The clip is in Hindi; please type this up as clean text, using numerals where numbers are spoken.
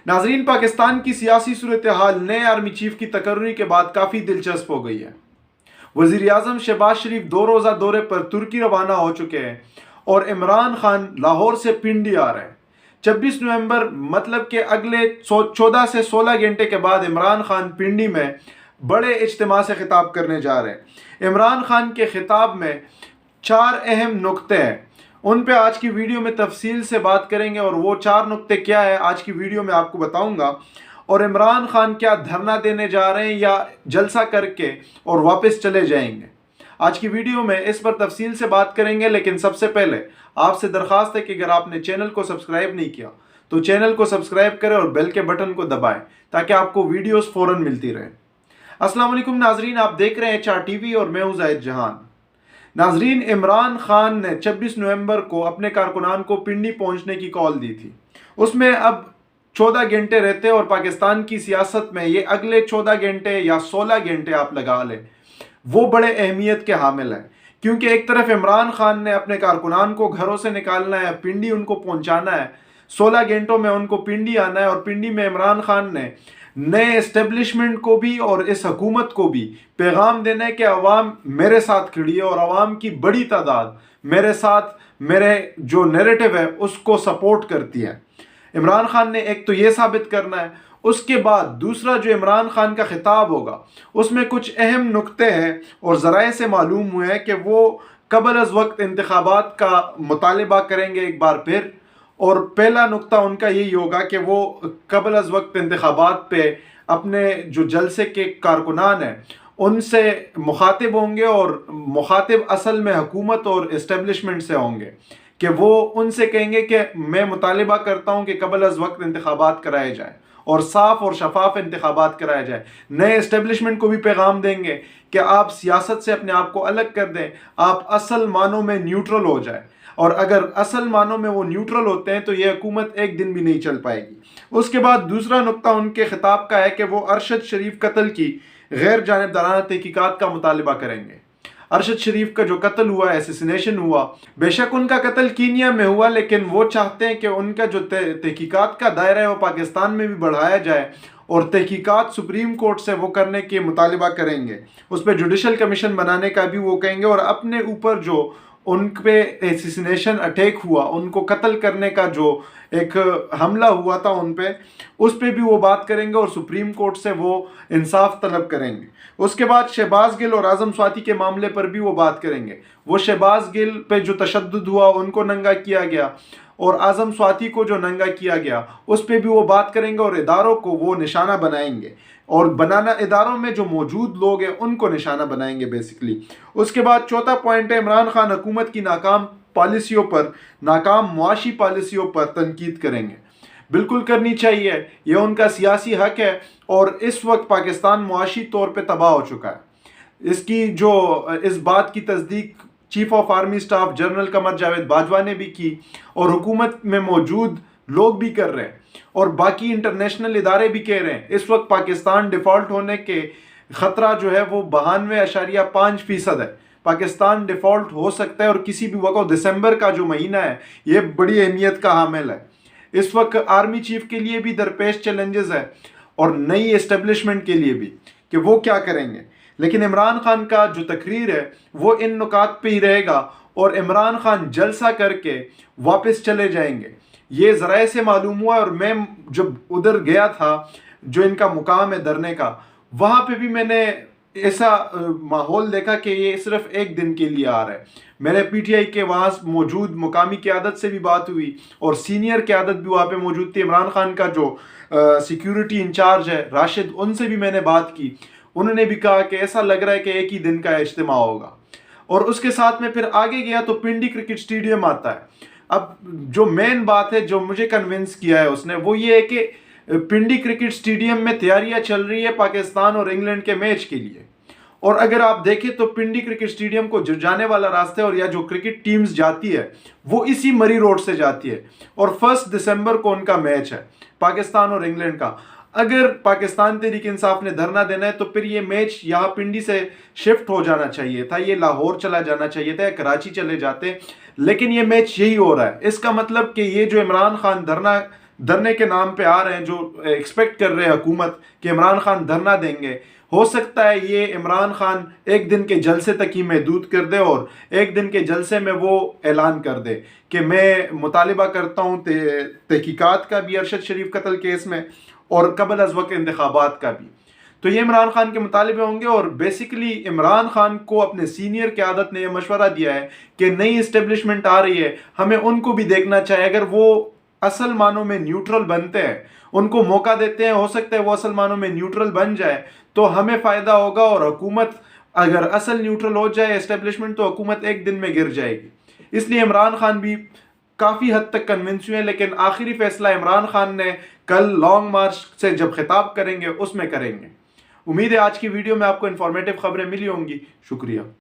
नाजरीन, पाकिस्तान की सियासी सूरत हाल नए आर्मी चीफ की तकर्री के बाद काफ़ी दिलचस्प हो गई है। वज़ीर आज़म शहबाज शरीफ 2 रोज़ा दौरे पर तुर्की रवाना हो चुके हैं और इमरान खान लाहौर से पिंडी आ रहे हैं। 26 नवंबर मतलब के अगले 14 से 16 घंटे के बाद इमरान खान पिंडी में बड़े इज्तिमा से खिताब करने जा रहे हैं। इमरान खान के खिताब में 4 अहम नुक्ते हैं, उन पे आज की वीडियो में तफसील से बात करेंगे और वो 4 नुक्ते क्या है आज की वीडियो में आपको बताऊंगा। और इमरान खान क्या धरना देने जा रहे हैं या जलसा करके और वापस चले जाएंगे, आज की वीडियो में इस पर तफसील से बात करेंगे। लेकिन सबसे पहले आपसे दरख्वास्त है कि अगर आपने चैनल को सब्सक्राइब नहीं किया तो चैनल को सब्सक्राइब करें और बेल के बटन को दबाएं ताकि आपको वीडियोस फौरन मिलती रहे। अस्सलाम वालेकुम नाजरीन, आप देख रहे हैं चार टीवी और मैं हूं जाहिद जहान। नाजरीन, इमरान खान ने 26 नवंबर को अपने कारकुनान को पिंडी पहुंचने की कॉल दी थी। उसमें अब 14 घंटे रहते और पाकिस्तान की सियासत में ये अगले 14 घंटे या 16 घंटे आप लगा लें, वो बड़े अहमियत के हामिल हैं। क्योंकि एक तरफ इमरान खान ने अपने कारकुनान को घरों से निकालना है, पिंडी उनको पहुंचाना है, 16 घंटों में उनको पिंडी आना है और पिंडी में इमरान खान ने नए एस्टेब्लिशमेंट को भी और इस हुकूमत को भी पैगाम देना है कि अवाम मेरे साथ खड़ी है और अवाम की बड़ी तादाद मेरे साथ मेरे जो नैरेटिव है उसको सपोर्ट करती है। इमरान खान ने एक तो ये साबित करना है। उसके बाद दूसरा जो इमरान खान का खिताब होगा उसमें कुछ अहम नुक्ते हैं और ज़राए से मालूम हुए हैं कि वो कबल अज़ वक्त इंतखाबात का मुतालिबा करेंगे एक बार फिर। और पहला नुक्ता उनका यही होगा कि वो कबल अज़ वक्त इंतखाबात पे अपने जो जलसे के कारकुनान हैं उनसे मुखातिब होंगे और मुखातिब असल में हुकूमत और इस्टेब्लिशमेंट से होंगे कि वो उनसे कहेंगे कि मैं मुतालिबा करता हूँ कि कबल अज़ वक्त इंतखाबात कराए जाए और साफ और शफाफ इंतखाबात कराया जाए। नए इस्टेब्लिशमेंट को भी पैगाम देंगे कि आप सियासत से अपने आप को अलग कर दें, आप असल मानों में न्यूट्रल हो जाए। और अगर असल मानों में वो न्यूट्रल होते हैं तो ये हुकूमत एक दिन भी नहीं चल पाएगी। उसके बाद दूसरा नुक्ता उनके खिताब का है कि वो अरशद शरीफ कत्ल की गैर जानिबदाराना तहकीकात का मुतालिबा करेंगे। अरशद शरीफ का जो कत्ल हुआ, एसेसिनेशन हुआ, बेशक उनका कत्ल कीनिया में हुआ, लेकिन वो चाहते हैं कि उनका जो तहकीकात का दायरा है वो पाकिस्तान में भी बढ़ाया जाए और तहकीकात सुप्रीम कोर्ट से वो करने के मुतालिबा करेंगे। उस पर जुडिशल कमीशन बनाने का भी वो कहेंगे और अपने ऊपर जो उन पे एसेसिनेशन अटैक हुआ, उनको कत्ल करने का जो एक हमला हुआ था उन पे, उस पे भी वो बात करेंगे और सुप्रीम कोर्ट से वो इंसाफ तलब करेंगे। उसके बाद शहबाज गिल और आजम स्वाति के मामले पर भी वो बात करेंगे। वो शहबाज गिल पे जो तशद्दुद हुआ उनको नंगा किया गया और आजम स्वाति को जो नंगा किया गया उस पे भी वो बात करेंगे और इदारों को वो निशाना बनाएंगे और बनाना इदारों में जो मौजूद लोग हैं उनको निशाना बनाएंगे बेसिकली। उसके बाद चौथा पॉइंट है इमरान खान हुकूमत की नाकाम पॉलिसियों पर, नाकाम मुआशी पॉलिसियों पर तनकीद करेंगे। बिल्कुल करनी चाहिए, यह उनका सियासी हक है और इस वक्त पाकिस्तान मुआशी तौर पर तबाह हो चुका है। इसकी जो इस बात की तस्दीक chief of army staff general Qamar Javed Bajwa ने भी की और हुकूमत में मौजूद लोग भी कर रहे हैं और बाकी इंटरनेशनल इदारे भी कह रहे हैं। इस वक्त पाकिस्तान डिफ़ॉल्ट होने के ख़तरा जो है वो 92.5% है। पाकिस्तान डिफ़ॉल्ट हो सकता है और किसी भी वक्त। दिसंबर का जो महीना है ये बड़ी अहमियत का हामिल है। इस वक्त आर्मी चीफ के लिए भी दरपेश चैलेंजेस है और नई एस्टेब्लिशमेंट के लिए भी कि वो क्या करेंगे। लेकिन इमरान खान का जो तकरीर है वो इन नुकात पे ही रहेगा और इमरान खान जलसा करके वापस चले जाएंगे, ये ज़राए से मालूम हुआ। और मैं जब उधर गया था जो इनका मुकाम है धरने का, वहाँ पे भी मैंने ऐसा माहौल देखा कि ये सिर्फ एक दिन के लिए आ रहा है। मेरे पीटीआई के वहाँ मौजूद मुकामी क़यादत से भी बात हुई और सीनियर क़यादत भी वहाँ पे मौजूद थी। इमरान खान का जो सिक्योरिटी इंचार्ज है राशिद, उनसे भी मैंने बात की। उन्होंने भी कहा कि ऐसा लग रहा है कि एक ही दिन का इज्तिमा होगा। और उसके साथ में फिर आगे गया तो पिंडी क्रिकेट स्टेडियम आता है। अब जो मेन बात है जो मुझे कन्विंस किया है उसने, वो ये है कि पिंडी क्रिकेट स्टेडियम में तैयारियां चल रही है पाकिस्तान और इंग्लैंड के मैच के लिए। और अगर आप देखें तो पिंडी क्रिकेट स्टेडियम को जो जाने वाला रास्ता है और या जो क्रिकेट टीम्स जाती है वो इसी मरी रोड से जाती है और 1 दिसंबर को उनका मैच है पाकिस्तान और इंग्लैंड का। अगर पाकिस्तान तहरीक इंसाफ ने धरना देना है तो फिर ये मैच यहाँ पिंडी से शिफ्ट हो जाना चाहिए था, ये लाहौर चला जाना चाहिए था या कराची चले जाते, लेकिन ये मैच यही हो रहा है। इसका मतलब कि ये जो इमरान खान धरना धरने के नाम पे आ रहे हैं, जो एक्सपेक्ट कर रहे हैं हुकूमत कि इमरान खान धरना देंगे, हो सकता है ये इमरान खान एक दिन के जलसे तक ही महदूद कर दे और एक दिन के जलसे में वो ऐलान कर दे कि मैं मुतालिबा करता हूँ तहकीकात का भी अरशद शरीफ कत्ल केस में और कबल अज़ वक्त इंतखाबात का भी। तो ये इमरान खान के मुतालिबे होंगे और बेसिकली इमरान खान को अपने सीनियर क़यादत ने यह मशवरा दिया है कि नई इस्टेब्लिशमेंट आ रही है, हमें उनको भी देखना चाहिए। अगर वो असल मानों में न्यूट्रल बनते हैं, उनको मौका देते हैं, हो सकता है वो असल मानों में न्यूट्रल बन जाए तो हमें फ़ायदा होगा, और हुकूमत अगर असल न्यूट्रल हो जाए एस्टेब्लिशमेंट तो हुकूमत एक दिन में गिर जाएगी। इसलिए इमरान खान भी काफ़ी हद तक कन्विंस हुए, लेकिन आखिरी फैसला इमरान खान ने कल लॉन्ग मार्च से जब खिताब करेंगे उसमें करेंगे। उम्मीद है आज की वीडियो में आपको इन्फॉर्मेटिव खबरें मिली होंगी। शुक्रिया।